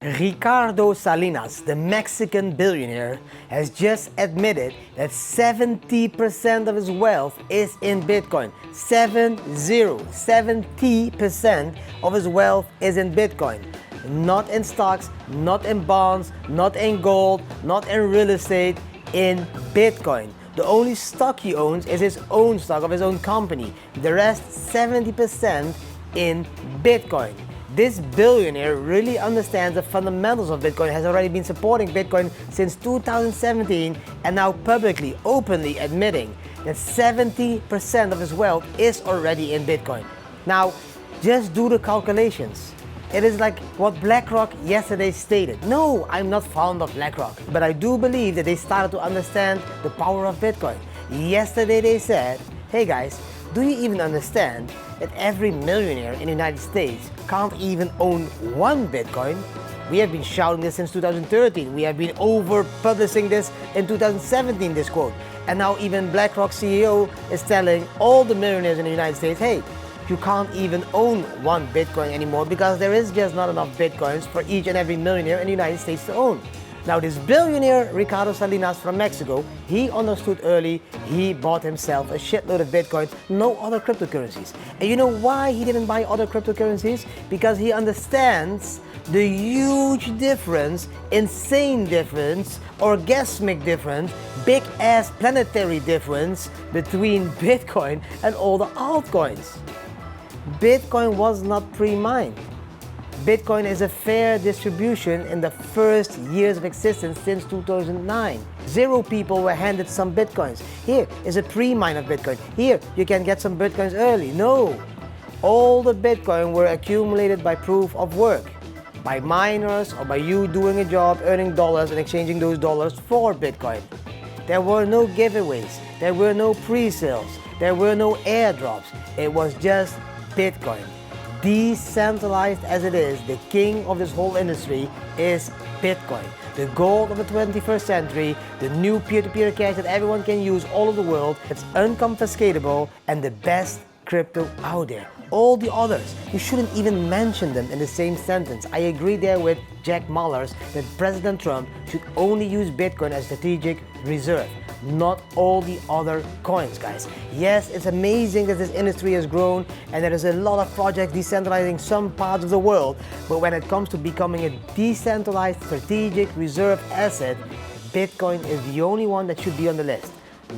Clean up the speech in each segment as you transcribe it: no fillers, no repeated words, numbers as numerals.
Ricardo Salinas, the Mexican billionaire, has just admitted that 70% of his wealth is in Bitcoin. 70% of his wealth is in Bitcoin. Not in stocks, not in bonds, not in gold, not in real estate, in Bitcoin. The only stock he owns is his own stock of his own company. The rest, 70% in Bitcoin. This billionaire really understands the fundamentals of Bitcoin, has already been supporting Bitcoin since 2017 and now publicly, openly admitting that 70% of his wealth is already in Bitcoin. Now, just do the calculations. It is like what BlackRock yesterday stated. No, I'm not fond of BlackRock, but I do believe that they started to understand the power of Bitcoin. Yesterday they said, hey guys, do you even understand that every millionaire in the United States can't even own one Bitcoin? We have been shouting this since 2013. We have been over-publishing this in 2017, this quote. And now even BlackRock CEO is telling all the millionaires in the United States, hey, you can't even own one Bitcoin anymore because there is just not enough Bitcoins for each and every millionaire in the United States to own. Now this billionaire, Ricardo Salinas from Mexico, he understood early, he bought himself a shitload of Bitcoin, no other cryptocurrencies. And you know why he didn't buy other cryptocurrencies? Because he understands the huge difference, insane difference, orgasmic difference, big ass planetary difference between Bitcoin and all the altcoins. Bitcoin was not pre-mined. Bitcoin is a fair distribution in the first years of existence since 2009. 0 people were handed some Bitcoins. Here is a pre-mine of Bitcoin. Here, you can get some Bitcoins early. No. All the Bitcoin were accumulated by proof of work, by miners or by you doing a job, earning dollars and exchanging those dollars for Bitcoin. There were no giveaways. There were no pre-sales. There were no airdrops. It was just Bitcoin. Decentralized as it is, the king of this whole industry is Bitcoin. The gold of the 21st century, the new peer-to-peer cash that everyone can use all over the world. It's unconfiscatable and the best crypto out there. All the others, you shouldn't even mention them in the same sentence. I agree there with Jack Mallers that President Trump should only use Bitcoin as strategic reserve, not all the other coins, guys. Yes, it's amazing that this industry has grown and there is a lot of projects decentralizing some parts of the world, but when it comes to becoming a decentralized strategic reserve asset, Bitcoin is the only one that should be on the list.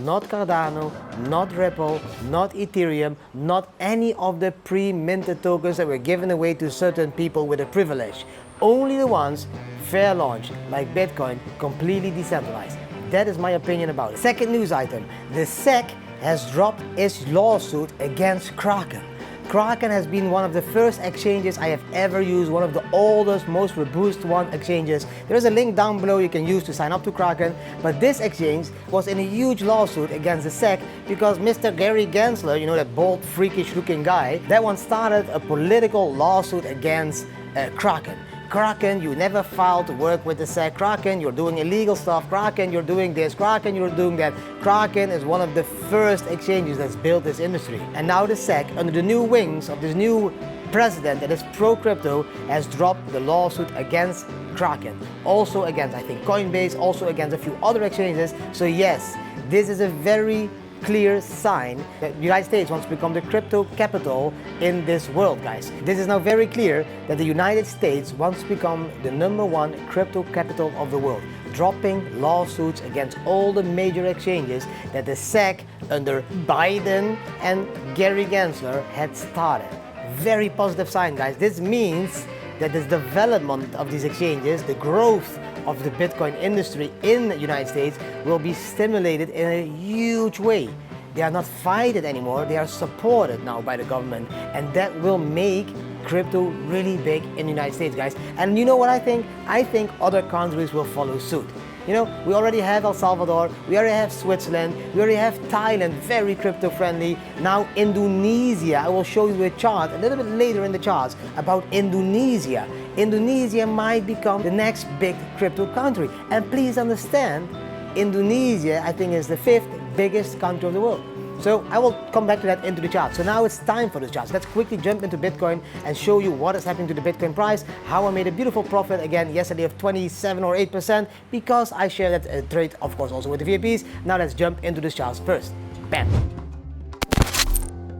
Not Cardano, not Ripple, not Ethereum, not any of the pre-minted tokens that were given away to certain people with a privilege. Only the ones fair launch, like Bitcoin, completely decentralized. That is my opinion about it. Second news item, the SEC has dropped its lawsuit against Kraken. Kraken has been one of the first exchanges I have ever used, one of the oldest, most robust exchanges. There is a link down below you can use to sign up to Kraken, but this exchange was in a huge lawsuit against the SEC because Mr. Gary Gensler, you know, that bald, freakish looking guy, that one started a political lawsuit against Kraken. Kraken, you never filed to work with the SEC. Kraken, you're doing illegal stuff. Kraken, you're doing this. Kraken, you're doing that. Kraken is one of the first exchanges that's built this industry. And now the SEC, under the new wings of this new president that is pro-crypto, has dropped the lawsuit against Kraken. Also against, I think, Coinbase, also against a few other exchanges. So yes, this is a very clear sign that the United States wants to become the crypto capital in this world, guys. This is now very clear that the United States wants to become the #1 crypto capital of the world, dropping lawsuits against all the major exchanges that the SEC under Biden and Gary Gensler had started. Very positive sign, guys. This means that this development of these exchanges, the growth of the Bitcoin industry in the United States will be stimulated in a huge way. They are not fighted anymore, they are supported now by the government, and that will make crypto really big in the United States, guys. And you know what I think? I think other countries will follow suit. You know, we already have El Salvador, we already have Switzerland, we already have Thailand, very crypto friendly. Now Indonesia, I will show you a chart a little bit later in the charts about Indonesia. Indonesia might become the next big crypto country. And please understand, Indonesia, I think, is the 5th biggest country of the world. So I will come back to that into the chart. So now it's time for the charts. Let's quickly jump into Bitcoin and show you what is happening to the Bitcoin price, how I made a beautiful profit again yesterday of 27 or 8% because I shared that trade, of course, also with the VIPs. Now let's jump into the charts first. Bam.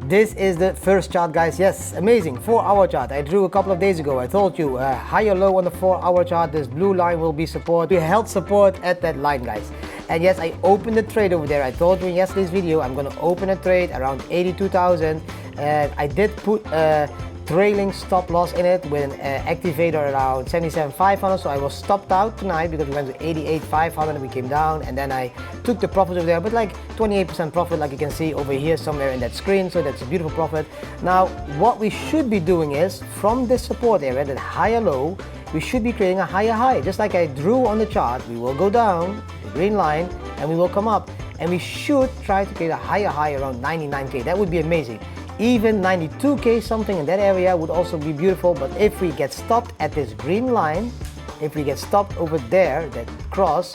This is the first chart, guys. Yes, amazing 4-hour chart. I drew a couple of days ago. I told you high or low on the 4-hour chart. This blue line will be support. We held support at that line, guys. And yes, I opened the trade over there. I told you in yesterday's video I'm going to open a trade around 82,000. I did put a trailing stop loss in it with an activator around 77,500. So I was stopped out tonight because we went to 88,500 and we came down, and then I took the profits over there, but like 28% profit, like you can see over here somewhere in that screen. So that's a beautiful profit. Now what we should be doing is from this support area, that higher low, we should be creating a higher high. Just like I drew on the chart, we will go down the green line and we will come up, and we should try to create a higher high around 99k. That would be amazing. Even 92k something in that area would also be beautiful. But if we get stopped at this green line, if we get stopped over there, that cross,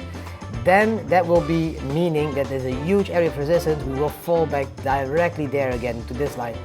then that will be meaning that there's a huge area of resistance. We will fall back directly there again to this line.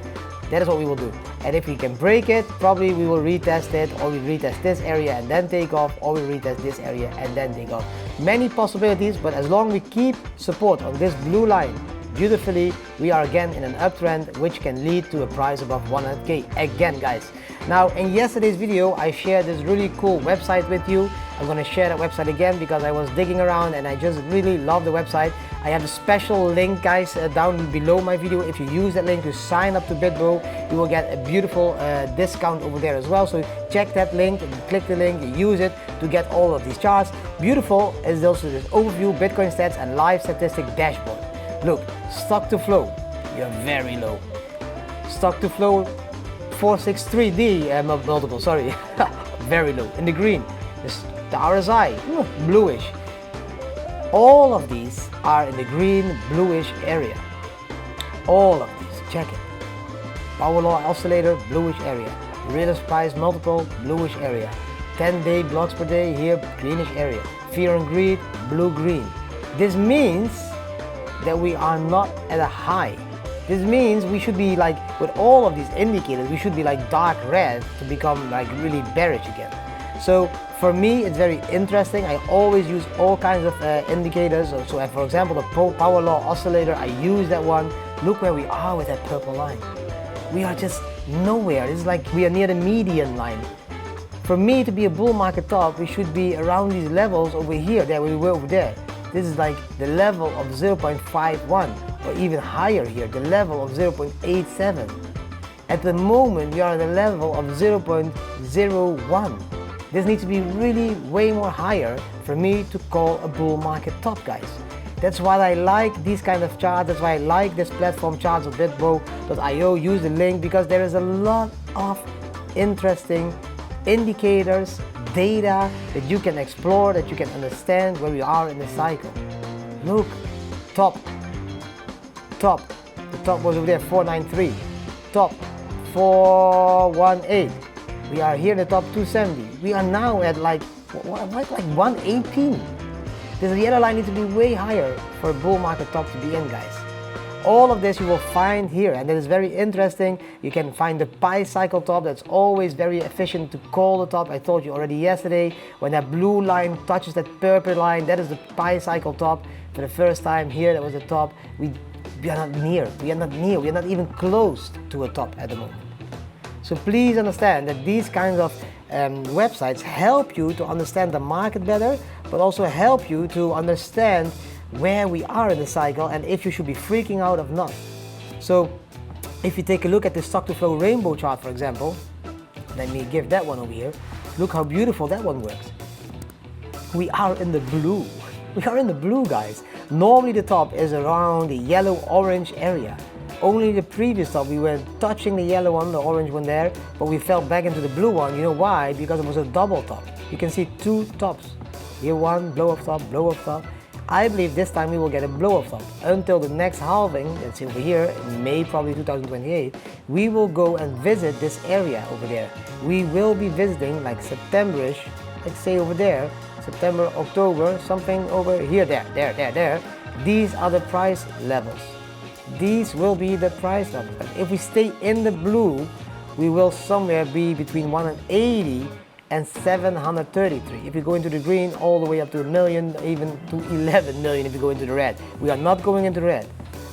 That is what we will do. And if we can break it, probably we will retest it, or we retest this area and then take off, or we retest this area and then take off. Many possibilities, but as long as we keep support on this blue line beautifully, we are again in an uptrend, which can lead to a price above 100k again, guys. Now in yesterday's video I shared this really cool website with you. I'm going to share that website again because I was digging around and I just really love the website. I have a special link, guys, down below my video. If you use that link to sign up to BitBro, you will get a beautiful discount over there as well. So check that link, click the link, use it to get all of these charts. Beautiful is also this overview, Bitcoin stats and live statistic dashboard. Look, stock to flow, you're very low. Stock to flow 463D multiple, sorry, very low. In the green, the RSI, bluish. All of these are in the green, bluish area. All of these, check it. Power law oscillator, bluish area. Realist price multiple, bluish area. 10-day blocks per day, here, greenish area. Fear and greed, blue-green. This means that we are not at a high. This means we should be like, with all of these indicators, we should be like dark red to become like really bearish again. So for me, it's very interesting. I always use all kinds of indicators. So for example, the power law oscillator, I use that one. Look where we are with that purple line. We are just nowhere. It's like we are near the median line. For me to be a bull market top, we should be around these levels over here, that we were over there. This is like the level of 0.51 or even higher here, the level of 0.87. At the moment, we are at the level of 0.01. This needs to be really way more higher for me to call a bull market top, guys. That's why I like these kind of charts. That's why I like this platform, charts of BitBro.io. Use the link because there is a lot of interesting indicators, data that you can explore, that you can understand where we are in the cycle. Look, top. The top was over there, 493. Top, 418. We are here in the top 270. We are now at like 118. This yellow line needs to be way higher for a bull market top to be in, guys. All of this you will find here, and that is very interesting. You can find the pi cycle top. That's always very efficient to call the top. I told you already yesterday, when that blue line touches that purple line, that is the pi cycle top. For the first time here, that was the top. We are not near. We are not even close to a top at the moment. So please understand that these kinds of websites help you to understand the market better, but also help you to understand where we are in the cycle and if you should be freaking out or not. So if you take a look at the stock to flow rainbow chart, for example, let me give that one over here. Look how beautiful that one works. We are in the blue. We are in the blue, guys. Normally the top is around the yellow-orange area. Only the previous top, we were touching the yellow one, the orange one there, but we fell back into the blue one. You know why? Because it was a double top. You can see two tops. Here one, blow up top. I believe this time we will get a blow up top. Until the next halving, that's over here, in May probably 2028, we will go and visit this area over there. We will be visiting like September-ish, let's say over there, September, October, something over here, there. These are the price levels. these will be the price levels. But if we stay in the blue, we will somewhere be between 180 and 733. If you go into the green, all the way up to a million, even to 11 million if you go into the red. We are not going into red.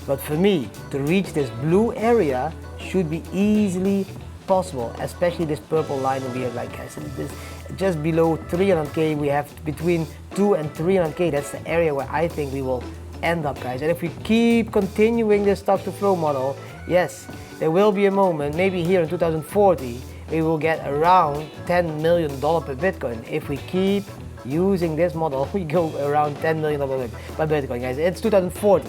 But for me, to reach this blue area should be easily possible, especially this purple line over here, like I said, this just below 300k, we have between 2 and 300k. That's the area where I think we will end up, guys. And if we keep continuing this stock to flow model, yes, there will be a moment, maybe here in 2040, we will get around $10 million per Bitcoin. If we keep using this model, we go around $10 million per Bitcoin, guys. It's 2040.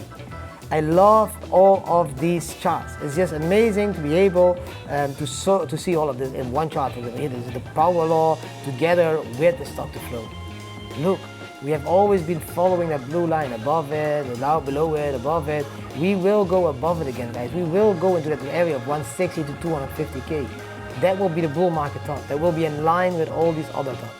I love all of these charts. It's just amazing to be able to see all of this in one chart. Here, this is the power law together with the stock to flow. Look, we have always been following that blue line above it, below it, above it. We will go above it again, guys. We will go into that area of 160 to 250k. That will be the bull market top. That will be in line with all these other tops.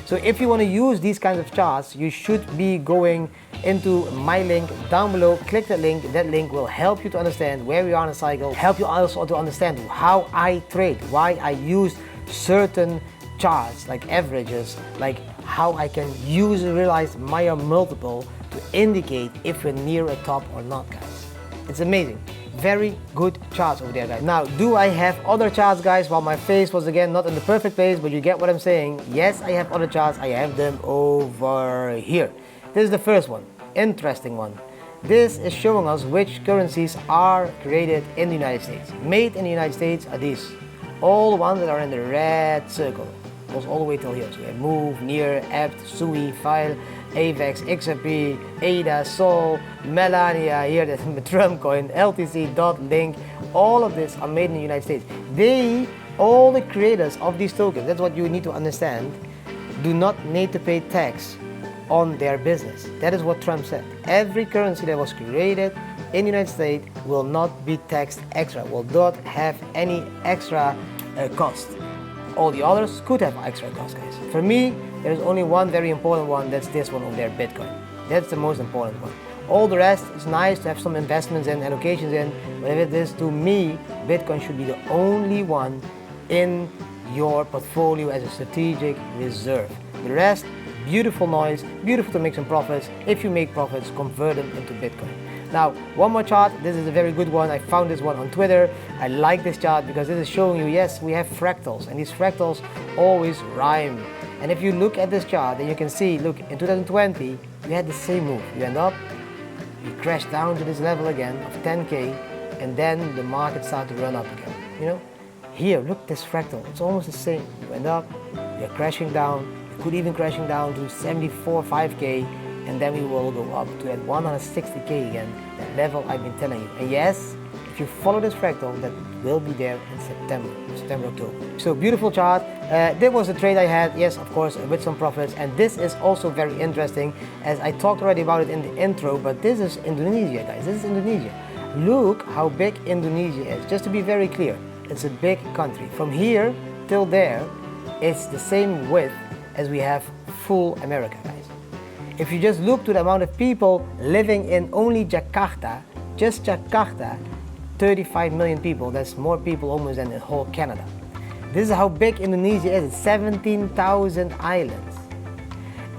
So if you want to use these kinds of charts, you should be going into my link down below. Click that link. That link will help you to understand where we are in a cycle, help you also to understand how I trade, why I use certain charts like averages, like how I can realize Maya multiple to indicate if we're near a top or not, guys. It's amazing. Very good charts over there, guys. Now, do I have other charts, guys? Well, my face was again not in the perfect place, but you get what I'm saying. Yes, I have other charts. I have them over here. This is the first one, interesting one. This is showing us which currencies are created in the United States. Made in the United States are these. All the ones that are in the red circle. Goes all the way till here. So we have Move, Near, Apt, Sui, File, AVEX, XRP, ADA, Sol, Melania, here the Trump coin, LTC, Dot, Link. All of this are made in the United States. All the creators of these tokens, that's what you need to understand, do not need to pay tax on their business. That is what Trump said. Every currency that was created in the United States will not be taxed extra, will not have any extra cost. All the others could have extra cost, guys. For me, there is only one very important one, that's this one over there, Bitcoin. That's the most important one. All the rest is nice to have some investments and allocations in, but if it is to me, Bitcoin should be the only one in your portfolio as a strategic reserve. The rest, beautiful noise, beautiful to make some profits. If you make profits, convert them into Bitcoin. Now, one more chart. This is a very good one. I found this one on Twitter. I like this chart because this is showing you, yes, we have fractals, and these fractals always rhyme. And if you look at this chart, then you can see, look, in 2020, you had the same move. You end up, you crash down to this level again of 10K, and then the market started to run up again, you know? Here, look, this fractal, it's almost the same. You end up, you're crashing down, you could even crashing down to 74, 5K, and then we will go up to that 160K again, that level I've been telling you. And yes, if you follow this fractal, that will be there in September, October. So beautiful chart. That was a trade I had, yes, of course, with some profits. And this is also very interesting, as I talked already about it in the intro, but this is Indonesia, guys. This is Indonesia. Look how big Indonesia is. Just to be very clear, it's a big country. From here till there, it's the same width as we have full America, guys. If you just look to the amount of people living in only Jakarta, just Jakarta, 35 million people. That's more people almost than the whole Canada. This is how big Indonesia is. It's 17,000 islands.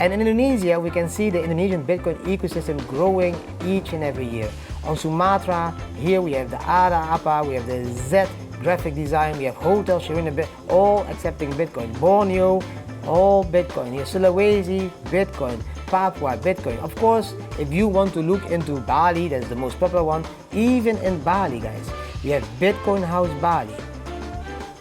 And in Indonesia, we can see the Indonesian Bitcoin ecosystem growing each and every year. On Sumatra, here we have the Ada Apa, we have the Z graphic design, we have Hotel Sherina, all accepting Bitcoin. Borneo, all Bitcoin. Here Sulawesi, Bitcoin. Papua, Bitcoin. Of course, if you want to look into Bali, that's the most popular one. Even in Bali, guys, we have Bitcoin House Bali.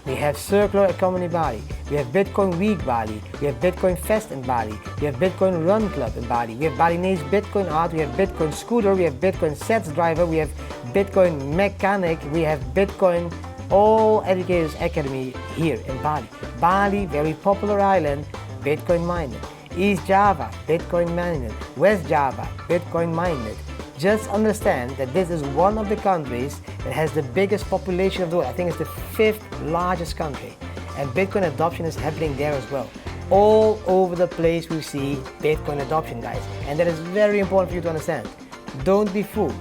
We have Circular Economy Bali. We have Bitcoin Week Bali. We have Bitcoin Fest in Bali. We have Bitcoin Run Club in Bali. We have Balinese Bitcoin Art. We have Bitcoin Scooter. We have Bitcoin Sets Driver. We have Bitcoin Mechanic. We have Bitcoin All Educators Academy here in Bali. Bali, very popular island, Bitcoin mining. East Java, Bitcoin mining. West Java, Bitcoin mining. Just understand that this is one of the countries that has the biggest population of the world. I think it's the 5th largest country. And Bitcoin adoption is happening there as well. All over the place we see Bitcoin adoption, guys. And that is very important for you to understand. Don't be fooled.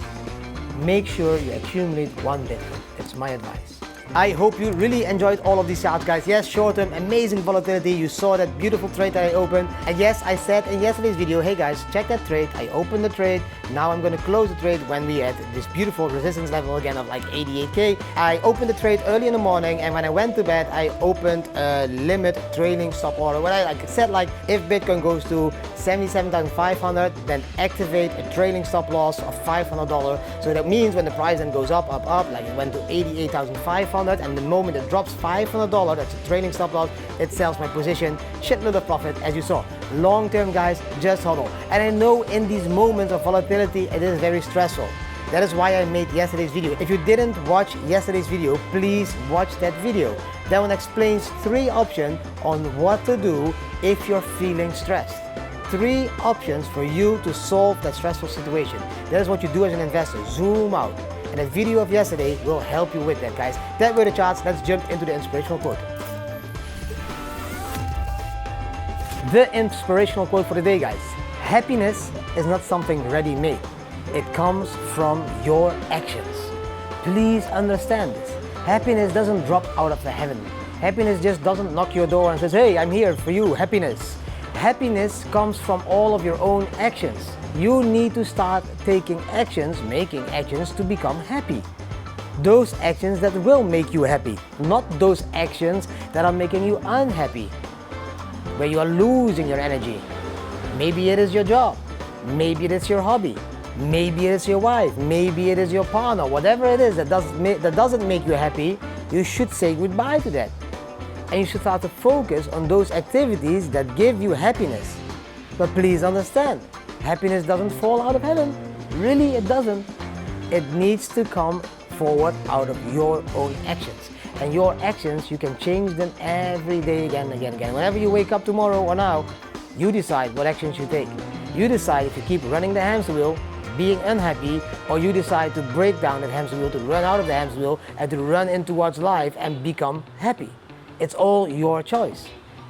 make sure you accumulate 1 Bitcoin. It's my advice. I hope you really enjoyed all of these charts, guys. Yes, short-term, amazing volatility. You saw that beautiful trade that I opened. And yes, I said in yesterday's video, hey guys, check that trade. I opened the trade. Now I'm going to close the trade when we at this beautiful resistance level again of like 88K. I opened the trade early in the morning, and when I went to bed, I opened a limit trailing stop order. When I said like, if Bitcoin goes to 77,500, then activate a trailing stop loss of $500. So that means when the price then goes up, like it went to 88,500, and the moment it drops $500, that's a trailing stop loss, it sells my position, shitload of profit, as you saw. Long term, guys, just hodl. And I know in these moments of volatility, it is very stressful. That is why I made yesterday's video. If you didn't watch yesterday's video, please watch that video. That one explains 3 options on what to do if you're feeling stressed. 3 options for you to solve that stressful situation. That is what you do as an investor. Zoom out. And that video of yesterday will help you with that, guys. That were the charts. Let's jump into the inspirational quote. The inspirational quote for the day, guys. Happiness is not something ready-made. It comes from your actions. Please understand this. Happiness doesn't drop out of the heaven. Happiness just doesn't knock your door and says, hey, I'm here for you, happiness. Happiness comes from all of your own actions. You need to start taking actions, making actions to become happy. Those actions that will make you happy, not those actions that are making you unhappy, where you are losing your energy. Maybe it is your job, maybe it is your hobby, maybe it is your wife, maybe it is your partner, whatever it is that doesn't make you happy, you should say goodbye to that. And you should start to focus on those activities that give you happiness. But please understand, happiness doesn't fall out of heaven. Really, it doesn't. It needs to come forward out of your own actions. And your actions, you can change them every day again and again and again. Whenever you wake up tomorrow or now, you decide what actions you take. You decide if you keep running the hamster wheel, being unhappy, or you decide to break down that hamster wheel, to run out of the hamster wheel, and to run in towards life and become happy. It's all your choice.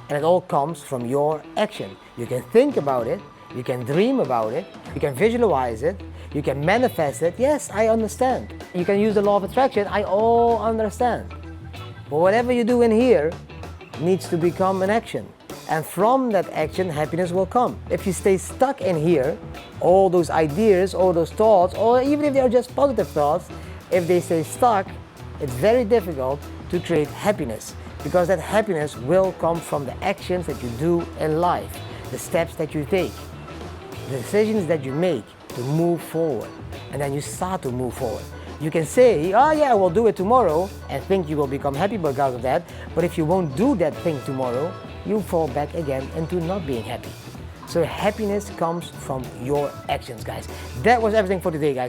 And it all comes from your action. You can think about it, you can dream about it, you can visualize it, you can manifest it. Yes, I understand. You can use the law of attraction. I all understand. But whatever you do in here needs to become an action. And from that action, happiness will come. If you stay stuck in here, all those ideas, all those thoughts, or even if they are just positive thoughts, if they stay stuck, it's very difficult to create happiness. Because that happiness will come from the actions that you do in life, the steps that you take, the decisions that you make to move forward. And then you start to move forward. You can say, oh yeah, we'll do it tomorrow, and think you will become happy because of that. But if you won't do that thing tomorrow, you fall back again into not being happy. So happiness comes from your actions, guys. That was everything for today, guys.